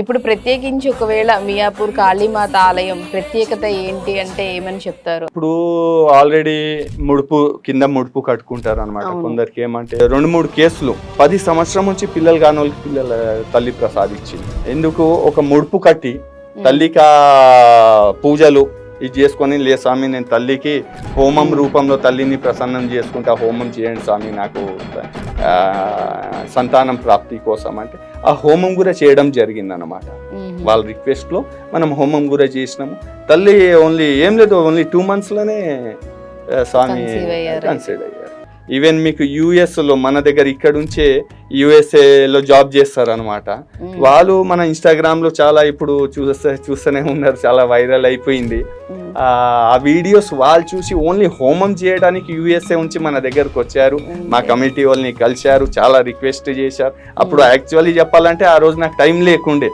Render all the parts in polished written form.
ఇప్పుడు ప్రత్యేకించి ఒకవేళ మియాపూర్ కాళీమాత ఆలయం ప్రత్యేకత ఏంటి అంటే ఏమని చెప్తారు? ఇప్పుడు ఆల్రెడీ కింద ముడుపు కట్టుకుంటారు అనమాట. కొందరికి ఏమంటే 2-3 కేసులు 10 సంవత్సరం నుంచి పిల్లలు కాని వాళ్ళకి పిల్లల తల్లి ప్రసాదించింది. ఎందుకు ఒక ముడుపు కట్టి తల్లికి పూజలు ఇది చేసుకొని, లే స్వామి నేను తల్లికి హోమం రూపంలో తల్లిని ప్రసన్నం చేసుకుంటా, హోమం చేయండి స్వామి నాకు సంతానం ప్రాప్తి కోసం అంటే ఆ హోమం కూడా చేయడం జరిగింది అనమాట. వాళ్ళ రిక్వెస్ట్లో మనం హోమం కూడా చేసినాము. తల్లి ఏం లేదు, ఓన్లీ 2 monthsలోనే స్వామి కన్సీవ్ అయ్యారు. ఈవెన్ మీకు యుఎస్లో మన దగ్గర ఇక్కడ నుంచే యుఎస్ఏలో జాబ్ చేస్తారు అనమాట. వాళ్ళు మన ఇన్స్టాగ్రామ్లో చాలా ఇప్పుడు చూస్తూనే ఉన్నారు, చాలా వైరల్ అయిపోయింది. ఆ వీడియోస్ వాళ్ళు చూసి ఓన్లీ హోమం చేయడానికి యుఎస్ఏ నుంచి మన దగ్గరకు వచ్చారు. మా కమిటీ వాళ్ళని కలిశారు, చాలా రిక్వెస్ట్ చేశారు. అప్పుడు యాక్చువల్లీ చెప్పాలంటే ఆ రోజు నాకు టైం లేకుండే,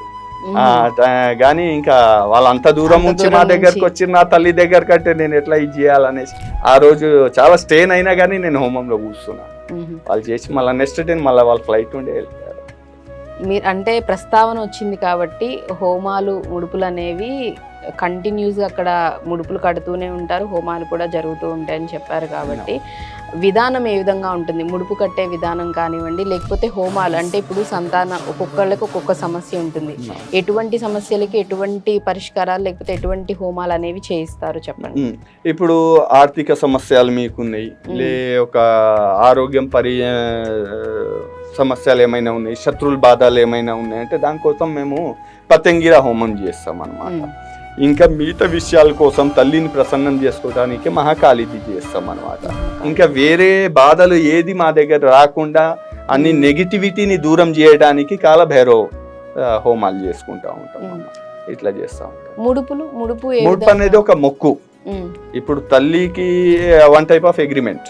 కానీ ఇంకా వాళ్ళంత దూరం నుంచి మా దగ్గరకు వచ్చి నా తల్లి దగ్గర కంటే నేను ఎట్లా ఇది చేయాలనేసి ఆ రోజు చాలా స్ట్రెయిన్ అయినా కానీ నేను హోమంలో కూర్చున్నా. వాళ్ళు చేసి మళ్ళీ నెక్స్ట్ డే మళ్ళీ వాళ్ళ ఫ్లైట్ ఉండే వెళ్ళిపోయారు. మీరు అంటే ప్రస్తావన వచ్చింది కాబట్టి హోమాలు ముడుపులు అనేవి కంటిన్యూస్గా అక్కడ ముడుపులు కడుతూనే ఉంటారు, హోమాలు కూడా జరుగుతూ ఉంటాయని చెప్పారు. కాబట్టి విధానం ఏ విధంగా ఉంటుంది? ముడుపు కట్టే విధానం కానివ్వండి, లేకపోతే హోమాలు అంటే ఇప్పుడు ఒక్కొక్కళ్ళకి ఒక్కొక్క సమస్య ఉంటుంది. ఎటువంటి సమస్యలకి ఎటువంటి పరిష్కారాలు లేకపోతే ఎటువంటి హోమాలు అనేవి చేయిస్తారు చెప్పండి. ఇప్పుడు ఆర్థిక సమస్యలు మీకున్నాయి, ఒక ఆరోగ్యం సమస్యలు ఏమైనా ఉన్నాయి, శత్రువుల బాధలు ఏమైనా ఉన్నాయి అంటే దానికోసం మేము పతంగిర హోమం చేస్తాం అన్నమాట. ఇంకా మిగతా విషయాల కోసం తల్లిని ప్రసన్నం చేసుకోవడానికి మహాకాళిది చేస్తాం అనమాట. ఇంకా వేరే బాధలు ఏది మా దగ్గర రాకుండా అన్ని నెగిటివిటీని దూరం చేయడానికి కాలభైరవ హోమాలు చేసుకుంటా ఉంటాం, ఇట్లా చేస్తా ఉంటాం. ముడుపు అనేది ఒక మొక్కు. ఇప్పుడు తల్లికి 1 type ఆఫ్ అగ్రిమెంట్,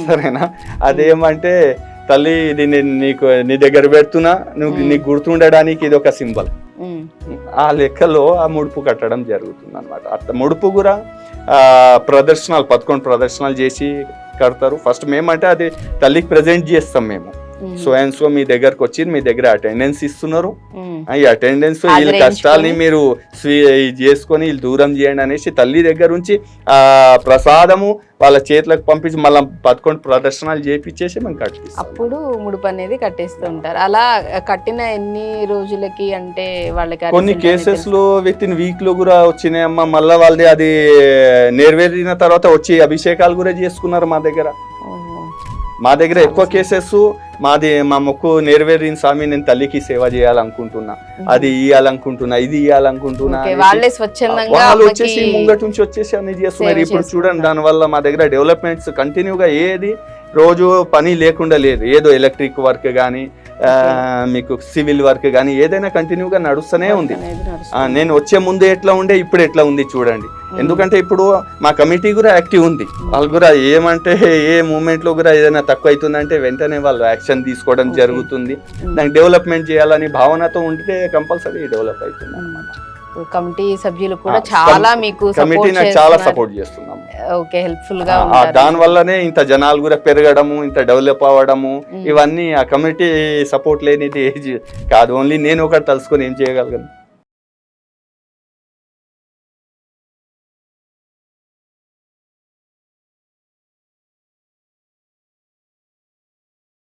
సరేనా? అదేమంటే తల్లి ఇది నీ దగ్గర పెడుతున్నా, నీకు గుర్తుండడానికి ఇది ఒక సింబల్. ఆ లెక్కలో ఆ ముడుపు కట్టడం జరుగుతుంది అనమాట. అట్లా ముడుపు కూడా 11 ప్రదర్శనలు చేసి కడతారు. ఫస్ట్ మేమంటే అది తల్లికి ప్రజెంట్ చేస్తాం మేము. సో అండ్ సో మీ దగ్గరకు వచ్చి మీ దగ్గర అటెండెన్స్ ఇస్తున్నారు, ఈ అటెండెన్స్ వీళ్ళ కష్టాలని మీరు చేసుకొని వీళ్ళు దూరం చేయండి అనేసి తల్లి దగ్గర నుంచి ఆ ప్రసాదము వాళ్ళ చేతులకు పంపించి మళ్ళీ 11 ప్రదర్శనలు చేపించేసి మేము కట్టిస్తాం. అప్పుడు ముడుపు అనేది కట్టేస్తూ ఉంటారు. అలా కట్టిన ఎన్ని రోజులకి అంటే వాళ్ళకి కొన్ని కేసెస్ లో వితిన్ వీక్ లో కూడా వచ్చినాయమ్మా. మళ్ళీ వాళ్ళది అది నెరవేరిన తర్వాత వచ్చి అభిషేకాలు కూడా చేసుకున్నారు మా దగ్గర. ఎక్కువ కేసెస్ మా మొక్కు నెరవేరిన స్వామి, నేను తల్లికి సేవ చేయాలనుకుంటున్నా, అది ఇవ్వాలనుకుంటున్నా, ఇది ఇవ్వాలనుకుంటున్నా, వాళ్ళు వచ్చేసి ముంగటి నుంచి వచ్చేసి అన్ని చేస్తున్నారు. ఇప్పుడు చూడండి, దానివల్ల మా దగ్గర డెవలప్మెంట్స్ కంటిన్యూగా ఏది రోజు పని లేకుండా లేదు. ఏదో ఎలక్ట్రిక్ వర్క్ కానీ మీకు సివిల్ వర్క్ కానీ ఏదైనా కంటిన్యూగా నడుస్తూనే ఉంది. నేను వచ్చే ముందు ఎట్లా ఉండే ఇప్పుడు ఎట్లా ఉంది చూడండి. ఎందుకంటే ఇప్పుడు మా కమిటీ కూడా యాక్టివ్ ఉంది. వాళ్ళు కూడా ఏమంటే ఏ మూమెంట్ లో కూడా ఏదైనా తక్కువ అవుతుందంటే వెంటనే వాళ్ళు యాక్షన్ తీసుకోవడం జరుగుతుంది. దానికి డెవలప్మెంట్ చేయాలని భావనతో ఉంటే కంపల్సరీ డెవలప్ అవుతుంది అన్నమాట. కమిటీ సభ్యులు కూడా చాలా మీకు చాలా సపోర్ట్ చేస్తున్నాం. ఓకే, హెల్ప్ఫుల్ గా దాని వల్లనే ఇంత జనాలు కూడా పెరగడము, ఇంత డెవలప్ అవ్వడము, ఇవన్నీ ఆ కమిటీ సపోర్ట్ లేనిది కాదు. ఓన్లీ నేను ఒకటి తలుసుకొని ఏం చేయగలను.